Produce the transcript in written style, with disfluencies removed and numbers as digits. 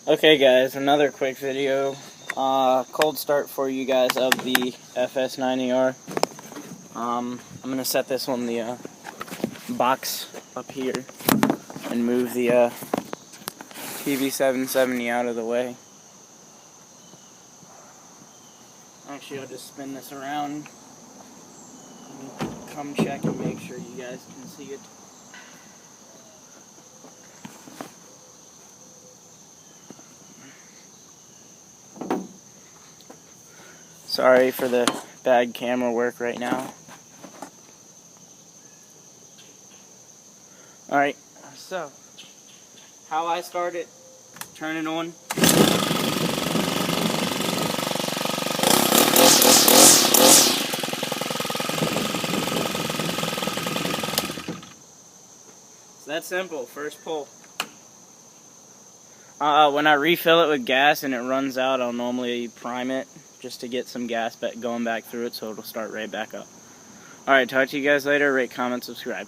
Okay guys, another quick video. Cold start for you guys of the FS90R. I'm going to set this on the box up here and move the TV770 out of the way. Actually, I'll just spin this around and come check and make sure you guys can see it. Sorry for the bad camera work right now. Alright, so how I start it, turn it on. It's that simple, first pull. When I refill it with gas and it runs out, I'll normally prime it just to get some gas going back through it so it'll start right back up. Alright, talk to you guys later. Rate, comment, subscribe.